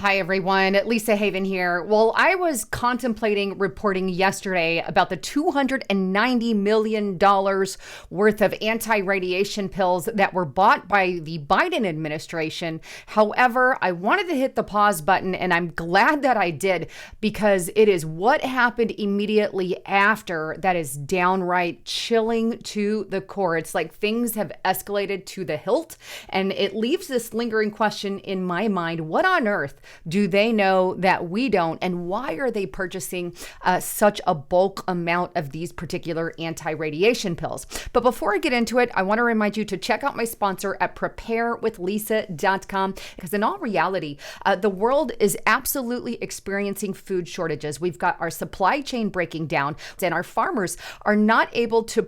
Hi, everyone. Lisa Haven here. Well, I was contemplating reporting yesterday about the $290 million worth of anti-radiation pills that were bought by the Biden administration. However, I wanted to hit the pause button, and I'm glad that I did, because it is what happened immediately after that is downright chilling to the core. It's like things have escalated to the hilt, and it leaves this lingering question in my mind. What on earth do they know that we don't? And why are they purchasing such a bulk amount of these particular anti-radiation pills? But before I get into it, I want to remind you to check out my sponsor at preparewithlisa.com, because in all reality, the world is absolutely experiencing food shortages. We've got our supply chain breaking down, and our farmers are not able to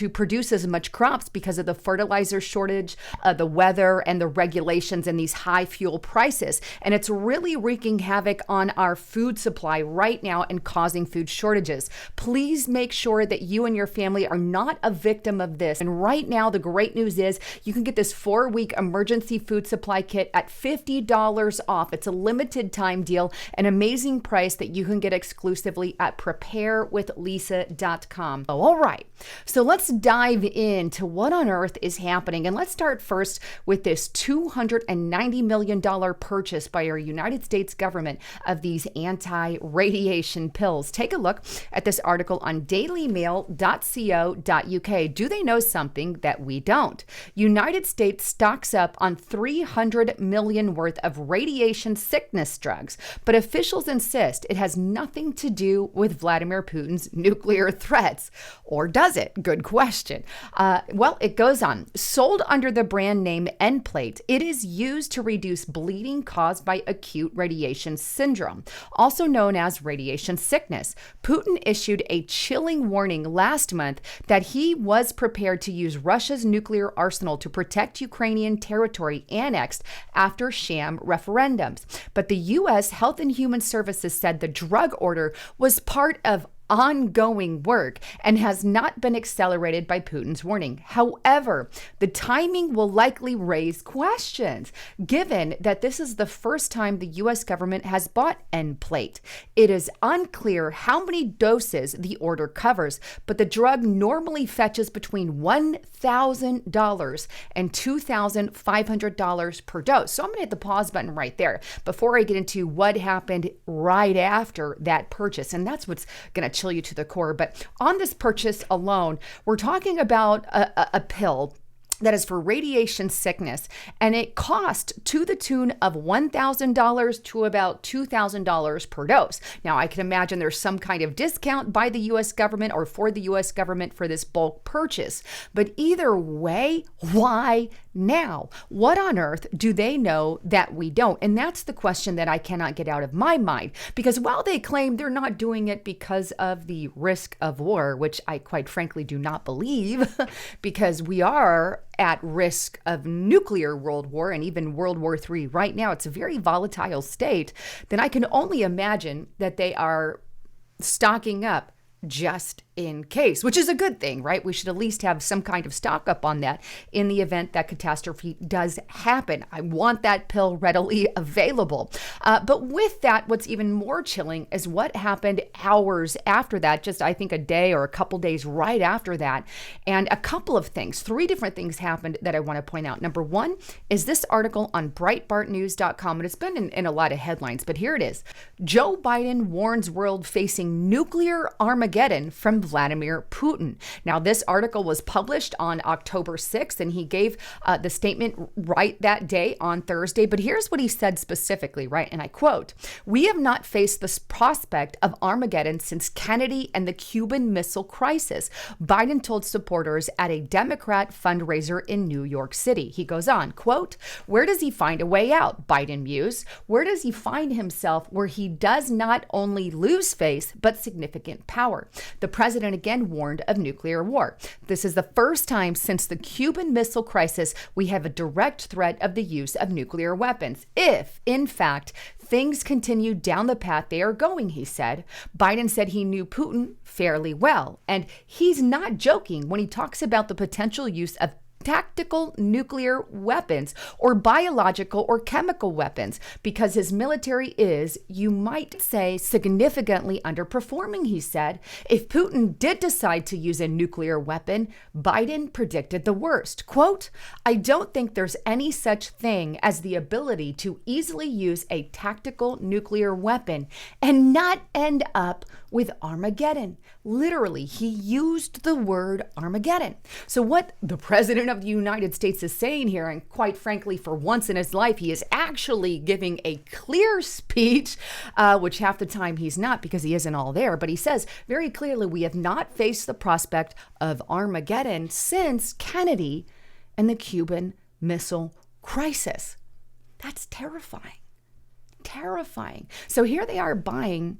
produce as much crops because of the fertilizer shortage, the weather, and the regulations and these high fuel prices. And it's really wreaking havoc on our food supply right now and causing food shortages. Please make sure that you and your family are not a victim of this. And right now, the great news is you can get this 4-week emergency food supply kit at $50 off. It's a limited time deal, an amazing price that you can get exclusively at preparewithlisa.com. Oh, all right. So let's dive into what on earth is happening. And let's start first with this $290 million purchase by our United States government of these anti-radiation pills. Take a look at this article on dailymail.co.uk. Do they know something that we don't? United States stocks up on 300 million worth of radiation sickness drugs, but officials insist it has nothing to do with Vladimir Putin's nuclear threats. Or does it? Good question. Well, it goes on. Sold under the brand name Nplate, it is used to reduce bleeding caused by acute radiation syndrome, also known as radiation sickness. Putin issued a chilling warning last month that he was prepared to use Russia's nuclear arsenal to protect Ukrainian territory annexed after sham referendums. But the U.S. Health and Human Services said the drug order was part of ongoing work and has not been accelerated by Putin's warning. However, the timing will likely raise questions, given that this is the first time the U.S. government has bought Nplate. It is unclear how many doses the order covers, but the drug normally fetches between $1,000 and $2,500 per dose. So I'm going to hit the pause button right there before I get into what happened right after that purchase. And that's what's going to chill you to the core. But on this purchase alone, we're talking about a pill that is for radiation sickness, and it cost to the tune of $1,000 to about $2,000 per dose. Now, I can imagine there's some kind of discount by the U.S. government or for the U.S. government for this bulk purchase. But either way, why now? What on earth do they know that we don't? And that's the question that I cannot get out of my mind, because while they claim they're not doing it because of the risk of war, which I quite frankly do not believe, because we are at risk of nuclear world war and even World War III right now, it's a very volatile state, then I can only imagine that they are stocking up just in case, which is a good thing, right? We should at least have some kind of stock up on that in the event that catastrophe does happen. I want that pill readily available. But with that, what's even more chilling is what happened hours after that, just I think a day or a couple days right after that. And a couple of things, 3 different things happened that I want to point out. Number one is this article on breitbartnews.com, and it's been in a lot of headlines, but here it is. Joe Biden warns world facing nuclear Armageddon from Vladimir Putin. Now, this article was published on October 6th, and he gave the statement right that day on Thursday. But here's what he said specifically, right? And I quote, "We have not faced this prospect of Armageddon since Kennedy and the Cuban Missile Crisis," Biden told supporters at a Democrat fundraiser in New York City. He goes on, quote, "Where does he find a way out?" Biden mused. "Where does he find himself where he does not only lose face, but significant power?" The president again warned of nuclear war. "This is the first time since the Cuban Missile Crisis we have a direct threat of the use of nuclear weapons, if, in fact, things continue down the path they are going," he said. Biden said he knew Putin fairly well, and he's not joking when he talks about the potential use of tactical nuclear weapons or biological or chemical weapons because his military is, you might say, significantly underperforming, he said. If Putin did decide to use a nuclear weapon, Biden predicted the worst. Quote, I don't think there's any such thing as the ability to easily use a tactical nuclear weapon and not end up with Armageddon. Literally, he used the word Armageddon. So what the President of the United States is saying here, and quite frankly, for once in his life, he is actually giving a clear speech, which half the time he's not because he isn't all there. But he says very clearly, we have not faced the prospect of Armageddon since Kennedy and the Cuban Missile Crisis. That's terrifying. Terrifying. So here they are buying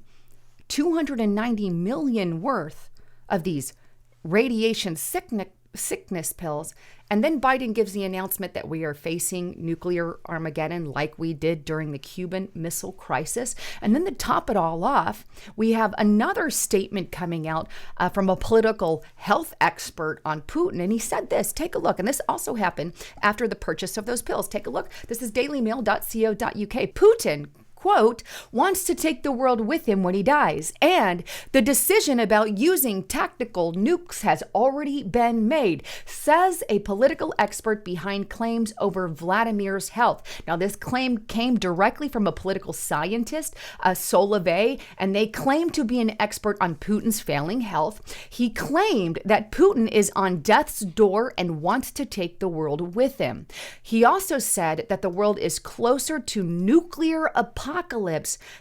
290 million worth of these radiation sickness pills. And then Biden gives the announcement that we are facing nuclear Armageddon like we did during the Cuban Missile Crisis. And then to top it all off, we have another statement coming out from a political health expert on Putin. And he said this, take a look. And this also happened after the purchase of those pills. Take a look. This is dailymail.co.uk. Putin, quote, wants to take the world with him when he dies. And the decision about using tactical nukes has already been made, says a political expert behind claims over Vladimir's health. Now, this claim came directly from a political scientist, Solovey, and they claim to be an expert on Putin's failing health. He claimed that Putin is on death's door and wants to take the world with him. He also said that the world is closer to nuclear apocalypse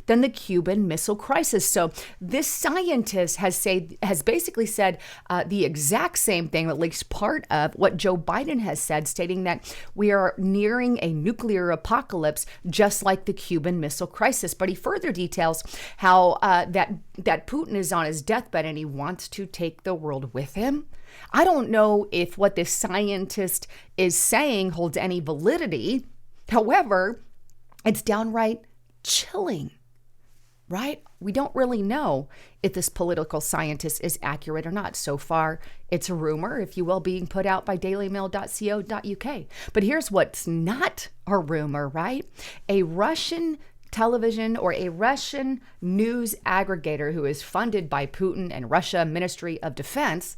than the Cuban Missile Crisis. So this scientist has basically said the exact same thing, at least part of what Joe Biden has said, stating that we are nearing a nuclear apocalypse, just like the Cuban Missile Crisis. But he further details how that Putin is on his deathbed and he wants to take the world with him. I don't know if what this scientist is saying holds any validity. However, it's downright chilling, right? We don't really know if this political scientist is accurate or not. So far, it's a rumor, if you will, being put out by dailymail.co.uk. But here's what's not a rumor, right? A Russian television or a Russian news aggregator who is funded by Putin and Russia Ministry of Defense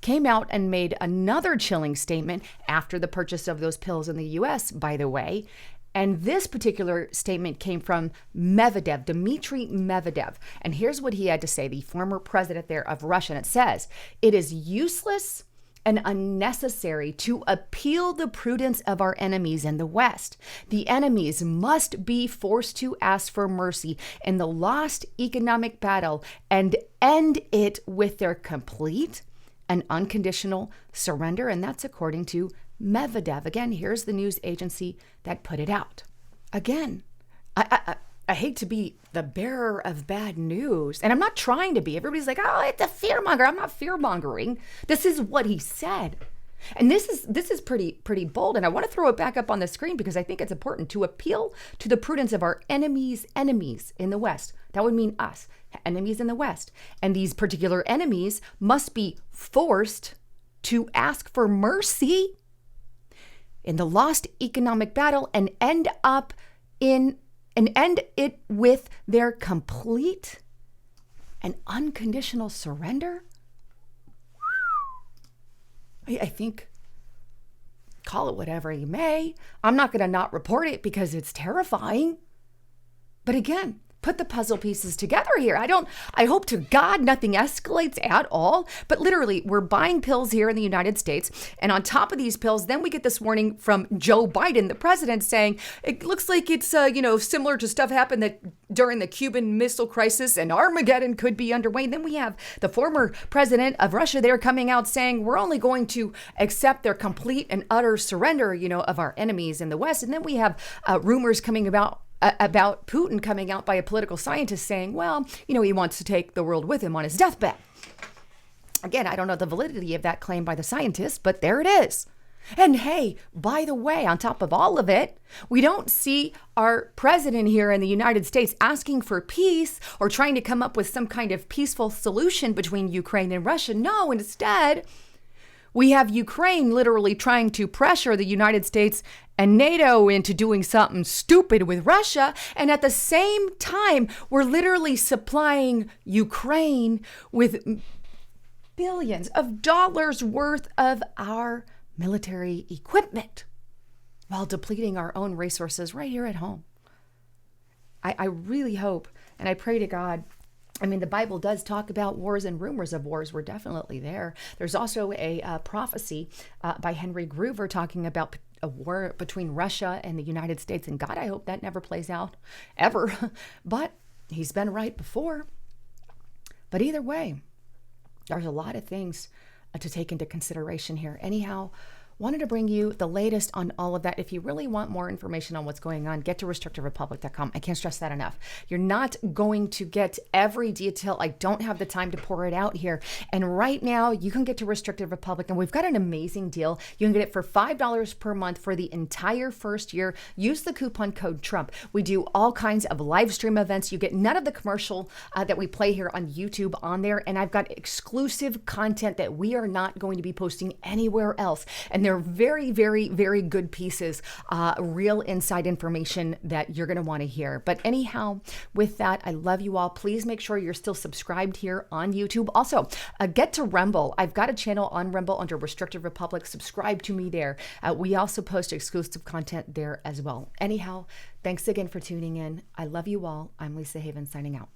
came out and made another chilling statement after the purchase of those pills in the US, by the way. And this particular statement came from Medvedev, Dmitry Medvedev. And here's what he had to say, the former president there of Russia. And it says, it is useless and unnecessary to appeal the prudence of our enemies in the West. The enemies must be forced to ask for mercy in the lost economic battle and end it with their complete and unconditional surrender. And that's according to Medvedev. Again, here's the news agency that put it out. Again, I hate to be the bearer of bad news, and I'm not trying to be. Everybody's like, oh, it's a fearmonger. I'm not fear-mongering. This is what he said. And this is pretty bold, and I want to throw it back up on the screen because I think it's important to appeal to the prudence of our enemies in the West. That would mean us, enemies in the West. And these particular enemies must be forced to ask for mercy in the lost economic battle and end it with their complete and unconditional surrender. I think, call it whatever you may. I'm not going to not report it because it's terrifying. But again, put the puzzle pieces together here. I hope to God nothing escalates at all, but literally we're buying pills here in the United States. And on top of these pills, then we get this warning from Joe Biden, the president, saying it looks like it's, similar to stuff happened that during the Cuban Missile Crisis and Armageddon could be underway. Then we have the former president of Russia there coming out saying we're only going to accept their complete and utter surrender, of our enemies in the West. And then we have rumors coming about Putin coming out by a political scientist saying, well, he wants to take the world with him on his deathbed. Again, I don't know the validity of that claim by the scientist, but there it is. And hey, by the way, on top of all of it, we don't see our president here in the United States asking for peace or trying to come up with some kind of peaceful solution between Ukraine and Russia. No, instead, We have Ukraine literally trying to pressure the United States and NATO into doing something stupid with Russia. And at the same time, we're literally supplying Ukraine with billions of dollars worth of our military equipment while depleting our own resources right here at home. I really hope and I pray to God. I mean, the Bible does talk about wars and rumors of wars. We're definitely there. There's also a prophecy by Henry Groover talking about a war between Russia and the United States. And God, I hope that never plays out ever. But he's been right before. But either way, there's a lot of things to take into consideration here. Anyhow, wanted to bring you the latest on all of that. If you really want more information on what's going on, get to restrictiverepublic.com. I can't stress that enough. You're not going to get every detail. I don't have the time to pour it out here. And right now, you can get to Restrictive Republic, and we've got an amazing deal. You can get it for $5 per month for the entire first year. Use the coupon code Trump. We do all kinds of live stream events. You get none of the commercial that we play here on YouTube on there. And I've got exclusive content that we are not going to be posting anywhere else. And they're very, very, very good pieces, real inside information that you're going to want to hear. But anyhow, with that, I love you all. Please make sure you're still subscribed here on YouTube. Also, get to Rumble. I've got a channel on Rumble under Restrictive Republic. Subscribe to me there. We also post exclusive content there as well. Anyhow, thanks again for tuning in. I love you all. I'm Lisa Haven signing out.